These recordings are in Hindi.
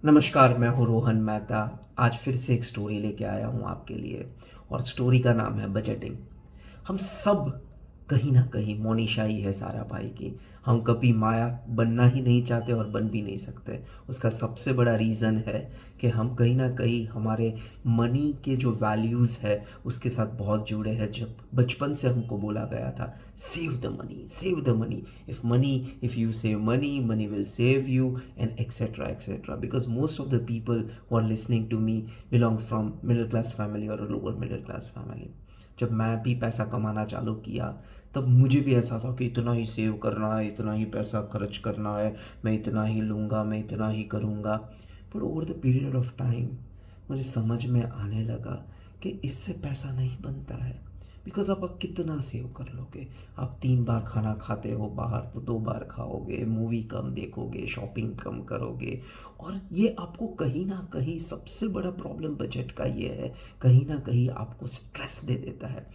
नमस्कार, मैं हूँ रोहन मेहता। आज फिर से एक स्टोरी लेके आया हूँ आपके लिए और स्टोरी का नाम है बजटिंग। हम सब कहीं न कहीं मोनीशाही है सारा भाई की। हम कभी माया बनना ही नहीं चाहते और बन भी नहीं सकते। उसका सबसे बड़ा रीज़न है कि हम कहीं न कहीं हमारे मनी के जो वैल्यूज़ है उसके साथ बहुत जुड़े हैं। जब बचपन से हमको बोला गया था save the money, save the money, if you save money, money will save you and etcetera etcetera. Because most of the people who are listening to me belongs from middle class family और लोअर मिडिल क्लास फैमिली। जब मैं भी पैसा कमाना चालू किया तब मुझे भी ऐसा था कि इतना ही सेव करना है, इतना ही पैसा खर्च करना है, मैं इतना ही लूँगा, मैं इतना ही करूँगा। But over the period of time मुझे समझ में आने लगा कि इससे पैसा नहीं बनता है। बिकॉज़ आप कितना सेव कर लोगे? आप 3 बार खाना खाते हो बाहर तो 2 बार खाओगे, मूवी कम देखोगे, शॉपिंग कम करोगे। और ये आपको कहीं न कहीं सबसे बड़ा प्रॉब्लम बजट का ये है, कहीं न कहीं आपको स्ट्रेस दे देता है।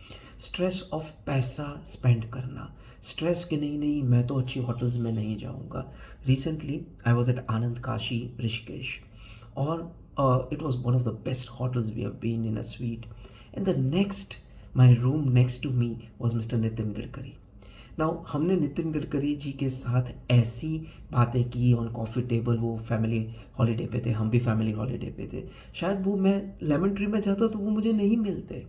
स्ट्रेस ऑफ पैसा स्पेंड करना। स्ट्रेस कि नहीं मैं तो अच्छी होटल्स में नहीं जाऊँगा। रिसेंटली आई वाज़ एट आनंद काशी ऋषिकेश और it was one of the best hotels we have been in a suite. And the next, my room next to me was Mr. Nitin Gadkari. Now हमने नितिन गडकरी जी के साथ ऐसी बातें की ऑन कॉफ़ी टेबल। वो फैमिली हॉलीडे पे थे, हम भी फैमिली हॉलीडे पे थे। शायद वो मैं लेमन ट्री में जाता तो वो मुझे नहीं मिलते।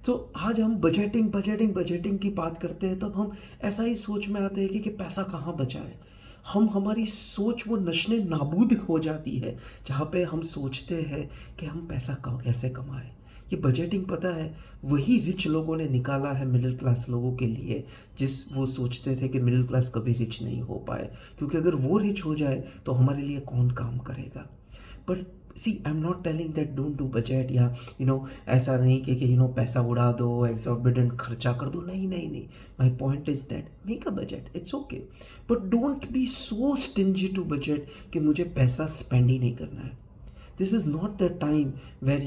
तो आज हम बजटिंग की बात करते हैं तब हम ऐसा ही सोच में आते हैं कि पैसा कहाँ बचाए। हम हमारी सोच वो नश्ने नाबूद हो जाती है जहाँ पे हम सोचते हैं कि हम पैसा कैसे कमाएं। ये बजटिंग पता है वही रिच लोगों ने निकाला है मिडिल क्लास लोगों के लिए, जिस वो सोचते थे कि मिडिल क्लास कभी रिच नहीं हो पाए, क्योंकि अगर वो रिच हो जाए तो हमारे लिए कौन काम करेगा। But see I am not telling that don't do budget या ऐसा नहीं कि पैसा उड़ा दो, एक्सॉर्बिडेंट खर्चा कर दो। नहीं, my point is that make a budget, it's okay, but don't be so stingy to budget कि मुझे पैसा स्पेंड ही नहीं करना है। This is not the time where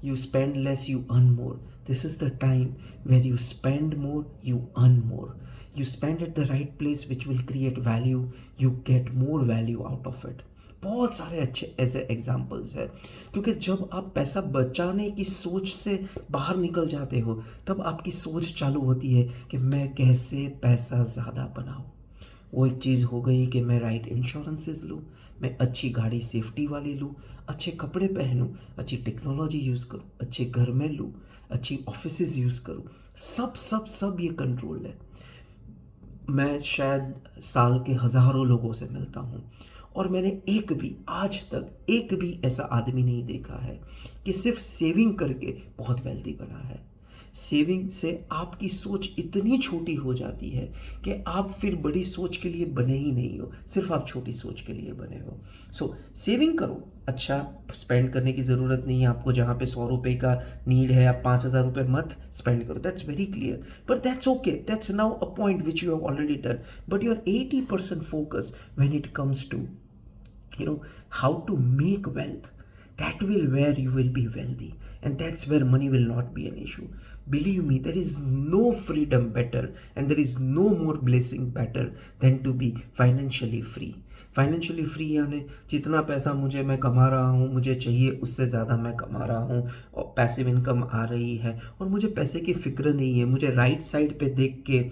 you spend less, you earn more. This is the time where you spend more, you earn more. You spend at the right place which will create value, you get more value out of it. बहुत सारे अच्छे ऐसे एग्जाम्पल्स है, क्योंकि जब आप पैसा बचाने की सोच से बाहर निकल जाते हो तब आपकी सोच चालू होती है कि मैं कैसे पैसा ज़्यादा बनाऊँ। वो एक चीज़ हो गई कि मैं राइट इंश्योरेंसेस लूँ, मैं अच्छी गाड़ी सेफ्टी वाली लूँ, अच्छे कपड़े पहनूँ, अच्छी टेक्नोलॉजी यूज़ करूँ, अच्छे घर में लूँ, अच्छी ऑफिसेज यूज़ करूँ। सब सब सब ये कंट्रोल है। मैं शायद साल के हज़ारों लोगों से मिलता हूँ और मैंने एक भी आज तक एक भी ऐसा आदमी नहीं देखा है कि सिर्फ सेविंग करके बहुत वेल्दी बना है। सेविंग से आपकी सोच इतनी छोटी हो जाती है कि आप फिर बड़ी सोच के लिए बने ही नहीं हो, सिर्फ आप छोटी सोच के लिए बने हो। सो सेविंग करो, अच्छा स्पेंड करने की ज़रूरत नहीं है आपको। जहाँ पे 100 रुपये का नीड है आप 5,000 रुपये मत स्पेंड करो, that's very clear, but that's okay, that's now a point which you have already done. But your 80% focus when it comes to how to make wealth, that will where you will be wealthy, and that's where money will not be an issue. Believe me, there is no freedom better and there is no more blessing better than to be financially free. Financially free यानी जितना पैसा मैं कमा रहा हूँ, मुझे चाहिए उससे ज़्यादा मैं कमा रहा हूँ और पैसिव इनकम आ रही है और मुझे पैसे की फ़िक्र नहीं है। मुझे राइट साइड पे देख के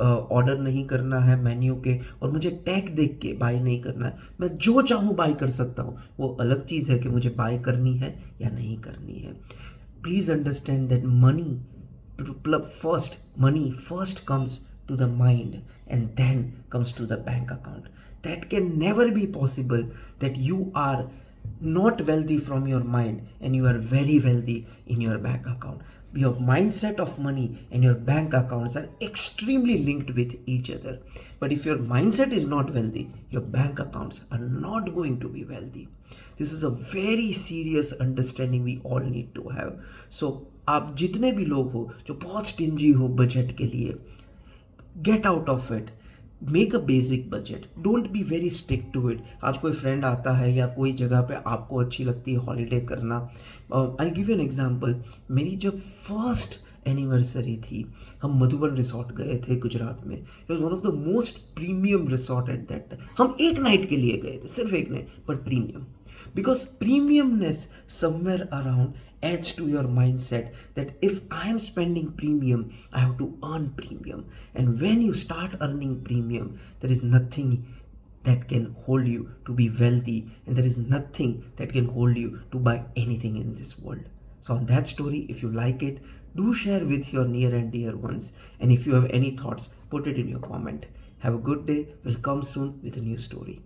ऑर्डर नहीं करना है मेन्यू के, और मुझे टैग देख के बाय नहीं करना है। मैं जो चाहूँ बाय कर सकता हूँ। वो अलग चीज़ है कि मुझे बाय करनी है या नहीं करनी है। Please understand that money first comes to the mind and then comes to the bank account. That can never be possible that you are not wealthy from your mind and you are very wealthy in your bank account. Your mindset of money and your bank accounts are extremely linked with each other. But if your mindset is not wealthy, your bank accounts are not going to be wealthy. This is a very serious understanding we all need to have. So आप जितने भी लोग हो जो बहुत स्टिंजी हो बजट के लिए, get out of it. Make a basic budget, don't be very strict to it. आज कोई फ्रेंड आता है या कोई जगह पे आपको अच्छी लगती है हॉलीडे करना। I give an example. मेरी जब फर्स्ट एनिवर्सरी थी, हम मधुबन रिसॉर्ट गए थे गुजरात में। It was one of the most premium resort at that time. हम एक नाइट के लिए गए थे, सिर्फ एक night, but premium, because premiumness somewhere around adds to your mindset that if I am spending premium, I have to earn premium. And when you start earning premium, there is nothing that can hold you to be wealthy, and there is nothing that can hold you to buy anything in this world. So on that story, if you like it, do share with your near and dear ones, and if you have any thoughts, put it in your comment. Have a good day. We'll come soon with a new story.